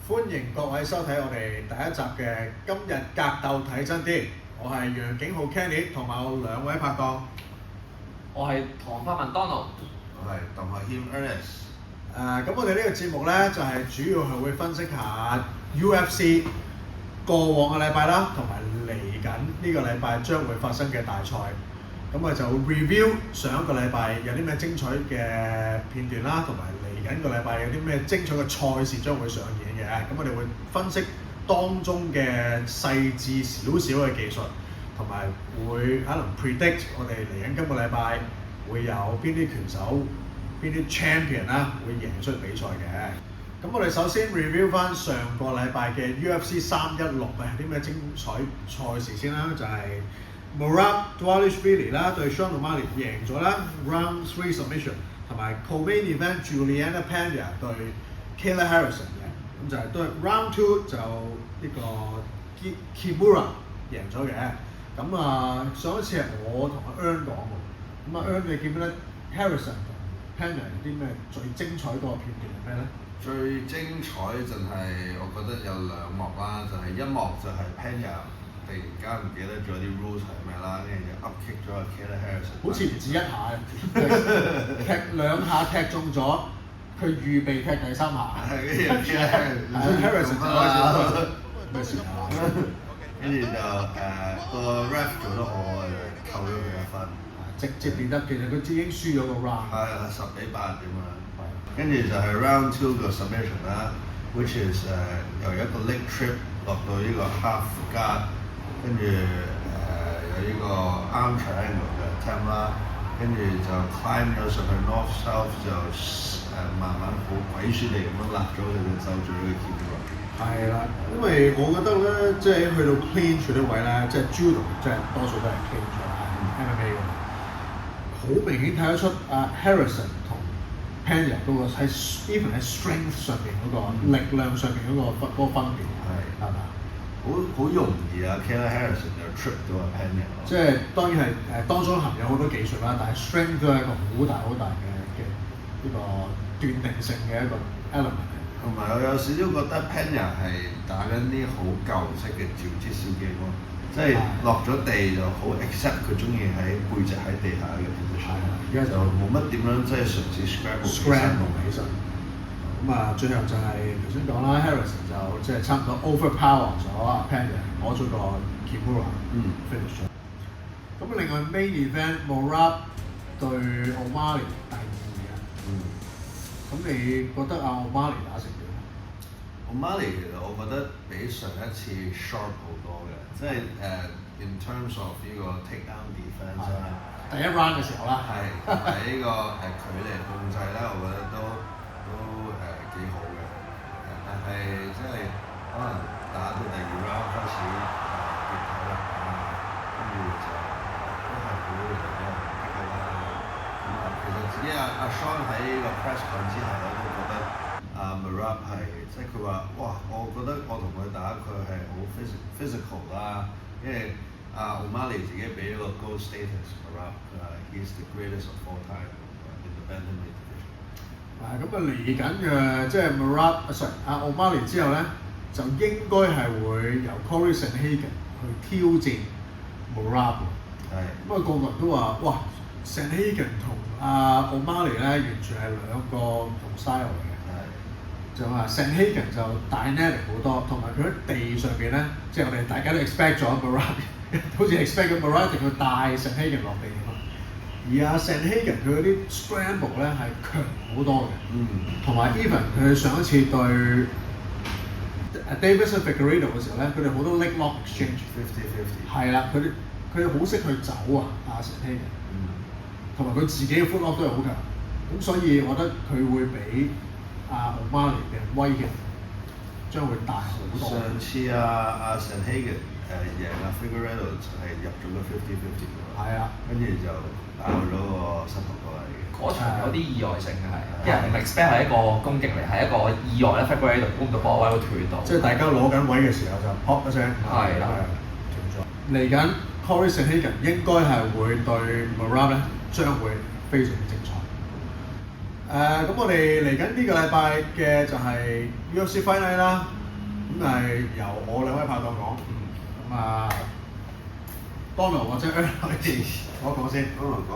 歡迎各位收睇我哋第一集嘅今日格鬥睇真啲，我係楊景浩 Kenny 同埋我兩位拍檔。我係唐發文 Donald，我係鄧學謙 Ernest。咁我哋呢個節目呢，就係主要係會分析下 UFC 過往嘅禮拜啦，同埋嚟緊呢個禮拜將會發生嘅大賽。咁我就 review 上一個禮拜有啲咩精彩嘅片段啦，同埋嚟緊個禮拜有啲咩精彩嘅賽事將會上演嘅。咁我哋會分析當中嘅細緻少少嘅技術，同埋會可能 predict 我哋嚟緊今個禮拜會有邊啲拳手、邊啲 champion 啦，會贏出比賽嘅。咁我哋首先 review 翻上個禮拜嘅 UFC 316啊，啲咩精彩賽事先啦，就係、Merab Dvalishvili 啦對 Sean O'Malley 贏咗啦 ，Round 3 submission， 同埋 co-main event Juliana Pena 對 Kayla Harrison 嘅，咁就係對 Round 2就呢個 Kimura 贏咗嘅。咁上一次係我同阿 Ern 講喎，咁阿 Ern 你記唔記得 Harrison 同 Pena 有啲咩最精彩嗰個片段係咩咧？最精彩就係我覺得有兩幕啦，就係、一幕就係 Pena 突然間唔記得咗啲 rules 係咩啦，跟住就 up kick 咗 Kayla Harrison。好似唔止一下，踢兩下踢中咗，佢預備踢第三下。係，跟住 Harrison 就開始咩事啊？跟住就個 ref 做得好，就扣咗佢一分。直接變得，其實佢已經輸咗個 round。係啊，10-8點啊。跟住就係 round 2個 submission 啦，which is 由一個 leg trip 落到呢個 half guard，跟住有呢個 arm triangle 嘅 attempt 啦，跟住就 climb 咗上去 north south 就慢慢好鬼鼠地咁樣立咗佢隻手做呢個 keep 落。係啦，因為我覺得咧，即係去到 clinch 嗰啲位咧，即係 judo 即係多數都係 clinch 啦 ，MMA 㗎嘛，好明顯睇得出Harrison 同 Pena 嗰個喺 even 喺 strength 上邊嗰個力量上邊嗰個分別係嘛？好容易啊 Kayla Harrison 就 trip 到 Pena。即係當然係當中含有好多技術啦，但係 strength 都係一個好大嘅呢個斷定性嘅一個 element。同埋我有少少覺得 Pena 係打緊啲好舊式嘅照節小技咯，即係落咗地就好 accept 佢中意喺背脊喺地下嘅 position。而家就冇乜點樣即係嘗試 scramble 起身。咁最後就係頭先講啦 ，Harrison 就即係差唔多 overpower 咗Pena，攞咗個 Kimura finish 咗。咁另外 main event Merab 對 O'Malley 第二日。咁你覺得O'Malley 打成點？O'Malley 其實我覺得比上一次 sharp 好多嘅，即係in terms of 呢個 take down defense 啦。第一 round 嘅時候啦。係，喺呢個距離控制咧，我覺得都幾好嘅。但係即係可能打到第二 round 開始跌頭啦，跟住就都係好嘅地方啦。其實自己阿 Sean 喺呢個 press con 之後咧，都覺得Merab 係即係佢話哇，我覺得我同佢打佢係好 physical 啦，因為O'Malley 自己俾咗個 gold status Merab，he's the greatest of all time in the bantamweight division。咁嚟緊嘅即係 Merab O'Malley 之後咧，就應該係會由 Corey Sandhagen 去挑戰 Merab。係。咁個個人都話哇 Sandhagen 同O'Malley 咧完全係兩個唔同 style 嚟嘅。就話 Sandhagen 就 dynamic 好多，同埋佢喺地上邊咧，即係我哋大家都 expect 咗 Merab， 好似 expect 咗 Merab 一定要帶 Sandhagen 落地咁啊。而Sandhagen 佢嗰啲 scramble 咧係強好多嘅，同埋 even 佢上一次對 Deiveson Figueiredo 嘅時候咧，佢哋好多 leg lock exchange 50-50。係啦，佢哋好識去走Sandhagen，同埋佢自己嘅 foot lock 都係好強，咁所以我覺得佢會比O'Malley 嘅威脅將會大好多。上次Sandhagen 贏Figueiredo 係入咗個50-50嘅。係啊，跟住就打咗個膝頭哥嚟嘅。嗰場有啲意外性嘅係，因為唔 expect 係一個攻擊嚟，係一個意外咧 Figueiredo 估唔到波位會斷到。即係大家攞緊位嘅時候就 pop 一聲，係啦，斷咗。嚟緊 Corey Sandhagen 應該係會對 Merab 咧，將會非常精彩。咁我哋嚟緊呢個禮拜嘅就係 UFC Fight Night 啦，咁係由我兩位拍檔講，咁啊 Donald 或者 Aaron 可以我講先。Donald 講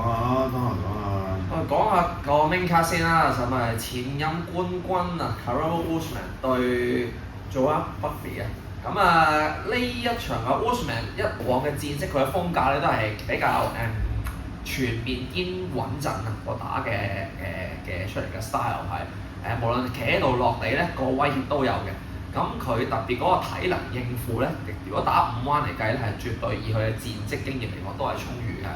下，講下個 main card 先啦，就係前任冠軍啊 Kamaru Usman 對 Joanne Buckley 啊。咁啊呢一場啊 Usman 一往嘅戰績，佢嘅風格咧都係比較全面兼穩陣啊，個打嘅出嚟嘅 style 係無論企喺度落地咧個威脅都有嘅。咁佢特別嗰個體能應付咧，如果打5彎嚟計咧，係絕對以佢嘅戰績經驗嚟講都係充裕嘅。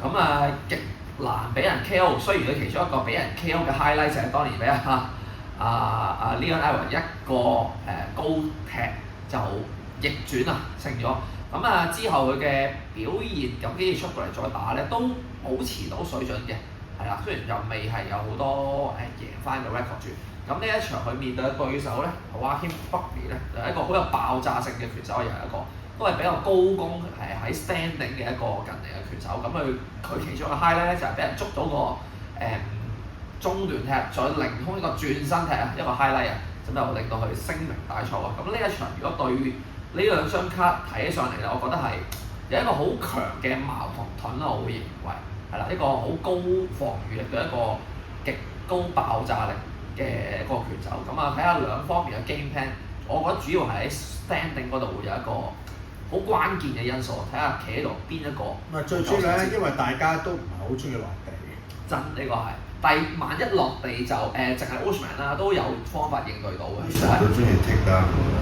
咁啊極難俾人 KO， 雖然佢其中一個俾人 KO 嘅 highlight 就係當年俾Leon Edwards 一個高踢就逆轉啊勝咗。咁啊之後佢嘅表現咁跟住出過嚟再打咧，都保持到水準嘅，係啦。雖然又未係有好多贏翻嘅 record 住。咁呢一場佢面對嘅對手咧 Joaquin Buckley 咧，就係一個好有爆炸性嘅拳手，又係一個都係比較高攻喺 standing 嘅一個近嚟嘅拳手。咁佢其中一個 highlight 咧就係俾人捉到個中段踢，再凌空一個轉身踢啊，一個 highlight 啊，咁就令到佢聲名大噪啊。咁呢一場如果對呢兩張卡睇起上嚟咧，我覺得係有一個好強嘅矛同盾啦，我會認為係啦，一個好高防禦力嘅一個極高爆炸力嘅一個拳手。咁啊睇下兩方面嘅 game plan， 我覺得主要係喺 standing 嗰度會有一個好關鍵嘅因素，睇下企喺度邊一個。唔係最主要咧，因為大家都唔係好中意落地嘅。真呢個係，但係萬一落地就淨係 Usman 啦，都有方法應對到嘅。都中意踢㗎。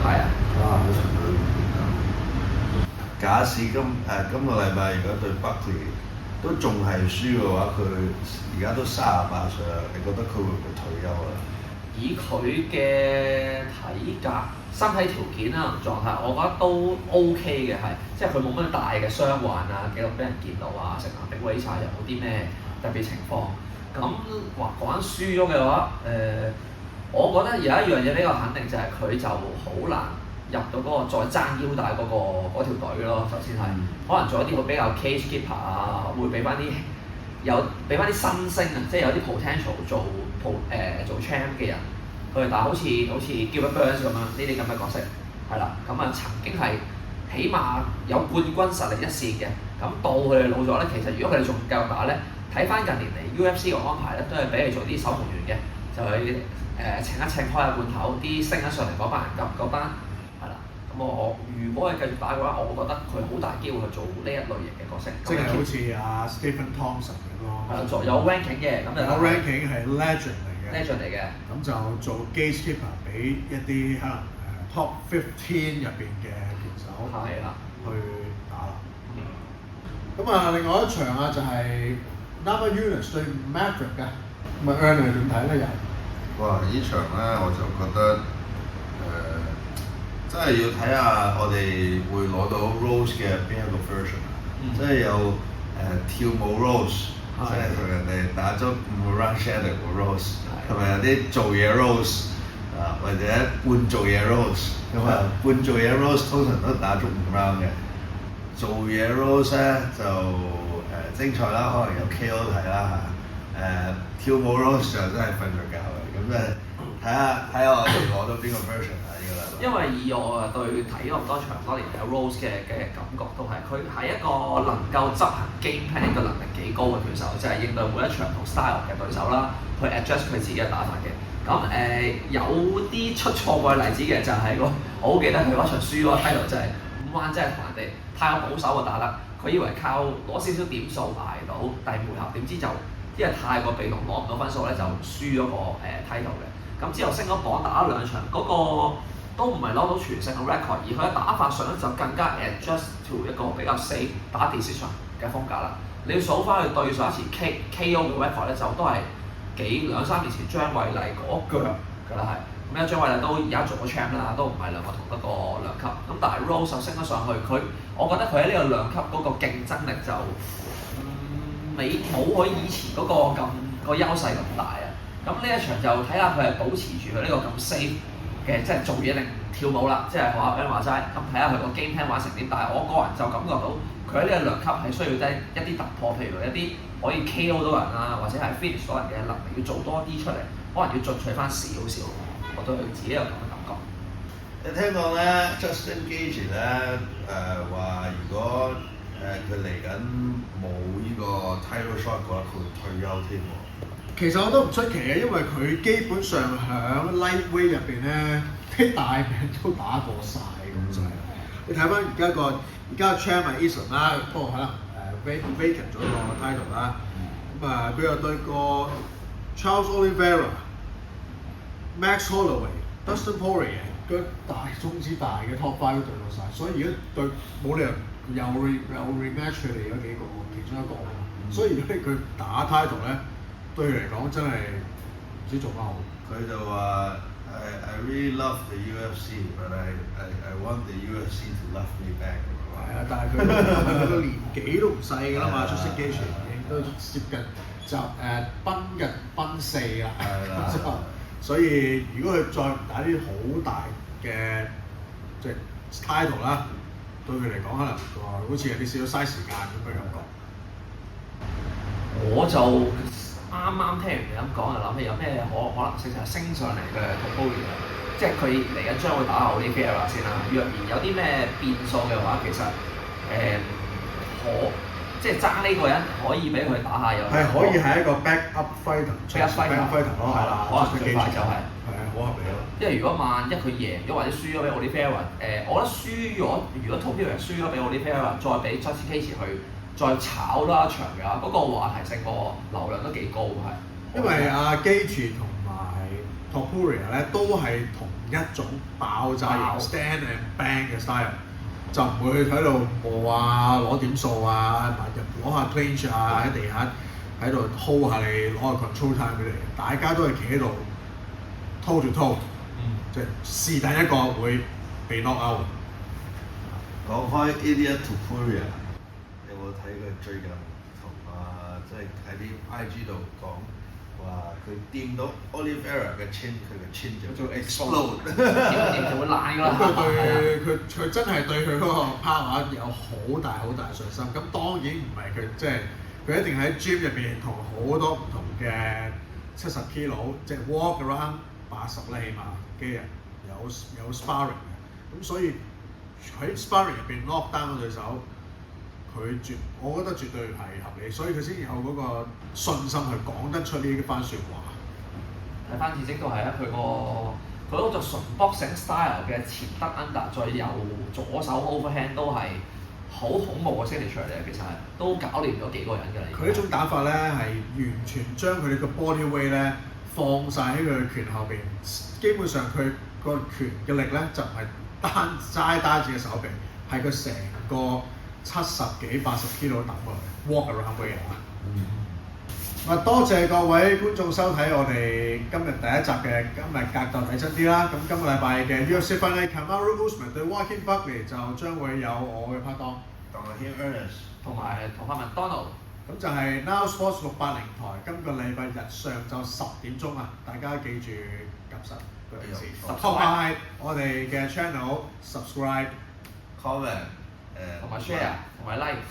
係啊。假使今個禮拜如果對 Buckley 都仲係輸嘅話，佢而家都38歲啦，你覺得佢會唔會退休啊？以佢嘅體格、身體條件啦、狀態，我覺得都 OK 嘅，係即係佢冇乜大嘅傷患啊，記錄俾人見到啊，成日逼威差又冇啲咩特別情況。咁話講緊輸咗嘅話，我覺得有一樣嘢比較肯定就係佢就好難入到嗰個再爭腰帶嗰條隊咯。首先係可能做一啲會比較 cage keeper 啊，會俾翻啲新星啊，即係有啲 potential 做 champ 嘅人去打，好似 Gilbert Burns 咁樣呢啲咁嘅角色係啦。咁啊曾經係起碼有冠軍實力一線嘅。咁到佢哋老咗咧，其實如果佢哋仲繼續打咧，睇翻近年嚟 UFC 嘅安排咧，都係俾佢做啲守門員嘅，就係稱一稱開下罐頭，啲升咗上嚟嗰班人嗰班係啦。咁我如果係繼續打嘅話，我覺得佢好大機會去做呢一類型嘅角色。即係好似阿 Stephen Thompson 咁咯。係啦，有 ranking 嘅，咁就有 ranking 係 legend 嚟嘅。legend 嚟嘅。咁就做 gatekeeper 俾一啲可能top 15入邊嘅拳手係啦去打啦。咁啊，另外一場啊就係 Namajunas 對 Maverick 嘅，咁啊 Aaron 你點睇咧又？哇！呢場咧我就覺得真係要睇下我哋會攞到 Rose 嘅邊一個 version 啊，即係有跳舞 Rose，即係同人哋打咗5個 round shadow 個 Rose，同埋有啲做嘢 Rose 啊，或者半做嘢 Rose，咁啊半做嘢 Rose 通常都打足5 round 嘅，做嘢 Rose 咧就精彩啦，可能有 KO 睇啦嚇，跳舞 Rose 就真係瞓咗覺嘅，咁睇下我哋攞到邊個 version 啊呢個禮拜。因為以我對睇咗咁多場多年嘅 Rose 嘅感覺都係，佢係一個能夠執行 game plan 嘅能力幾高嘅拳手，即係應對每一場同 style 嘅對手啦，去 adjust 佢自己嘅打法嘅。咁有啲出錯過嘅例子嘅就係我好記得佢嗰場輸嗰個 title 就係5彎，真係同人哋太過保守嘅打得，佢以為靠攞少少點數捱到第五回合，點知就因為太過被動攞唔到分數咧，就輸咗個title 嘅。咁之後升咗榜打咗2場，嗰個都唔係攞到全勝嘅 record，而佢喺打法上咧就更加 adjust to 一個比較 safe 打 decision 嘅風格啦。你要數翻去對上一次 KO 嘅 record 咧，就都係2-3年前張偉麗嗰腳㗎啦，係咁樣張偉麗都而家做咗 champ 啦，都唔係兩個同一個兩級。咁但係 Rose 就升咗上去，我覺得佢喺呢個兩級嗰個競爭力就冇佢以前嗰個優勢咁大啊。咁呢一場就睇下佢係保持住佢呢個咁 safe 嘅嘅，即係做嘢定跳舞啦，即係學阿 Ben 話齋，咁睇下佢個 game plan 玩成點。但係我個人就感覺到佢喺呢個量級係需要一啲突破，譬如一啲可以 KO 到人啊，或者係 finish 到人嘅能力要做多啲出嚟，可能要進取翻少少。我對佢自己有咁嘅感覺。你聽講咧 Justin Gaethje 咧話，如果佢嚟緊冇呢個 title shot 嘅話，佢會退休添喎。其實我都唔出奇嘅，因為佢基本上喺 lightweight 入邊咧，啲大名都打過晒咁滯。你睇翻而家 champ 係 Eason 啦，不過可能vacant 咗個 title 啦。咁佢又對過 Charles Oliveira、Max Holloway、Dustin Poirier，佢中之大嘅 top five 都對過晒，所以而家對冇理由又 rematch 佢哋嗰幾個其中一個。所以如果佢打 title 咧，對佢嚟講真係唔知做乜好。佢就話I really love the UFC, but I want the UFC to love me back。係啊，但係佢個年紀都唔細㗎啦嘛，出色機場已經都接近就奔四啦。係啦。所以如果佢再唔打啲好大嘅即係 title 啦，對佢嚟講可能好似有啲少嘥時間咁嘅感覺。我就啱聽完你咁講，就諗起有咩可能性就係升上嚟嘅 Topuria， 即係佢嚟緊將會打 Oliveira 先啦。若然有啲咩變數嘅話，其實即係爭呢個人可以俾佢打下又係可以係一個 backup fighter 咯，係啦，可能最快就係好合理咯。因為如果萬一佢贏咗或者輸咗俾 Oliveira，我覺得輸咗，如果 Topuria 輸咗俾 Oliveira， 再俾 Justin Gaethje 去再炒多一場嘅話，嗰個話題性個流量都幾高係。因為阿 Gaethje 同埋 Topuria 咧都係同一種爆炸型 stand and bang 嘅 style。就唔會喺度磨啊攞點數啊，攞下 clinch 啊喺地下喺度 hold 下你攞個 control time 俾你，大家都係企喺度 toe to toe，即係是但一個會被 knock out。講開 Ilia Topuria， 有冇睇佢最近同即係喺啲 IG 度講話佢掂到 Oliveira 嘅 chin， 佢嘅 chin 就 explode， 掂就會爛㗎啦。佢真係對佢嗰個 power 有好大信心。咁當然唔係佢即係佢一定喺 gym 入邊同好多唔同嘅70 kilo， 即係 walk around 80啦起碼嘅人有 sparring 嘅。咁所以喺 sparring 入邊 knock down 個對手。我覺得絕對係合理，所以佢先有嗰個信心去講得出呢番説話。睇翻戰績都係啊，佢嗰個純 boxing style 嘅前得 under， 再右左手 overhand 都係好恐怖嘅 signature 嚟嘅，其實係都搞掂咗幾個人㗎啦。佢呢種打法咧係完全將佢哋個 body weight 咧放晒喺佢嘅拳後邊，基本上佢個拳嘅力咧就唔係單止嘅手臂，係佢成個70幾80 kilo 揼過嚟 walk around 嘅人啊！多謝各位觀眾收睇我哋今日第一集嘅今日格鬥睇真啲啦。咁今個禮拜嘅 UFC Fight Night Kamaru Usman 對 Joaquin Buckley 就將會有我嘅拍檔同埋 Ernest 同埋麥當勞。咁就係 Now Sports 680台，今個禮拜日上晝10點鐘啊！大家記住夾實嗰陣時，同埋我哋嘅 channel subscribe、comment。同埋 share 同埋 like。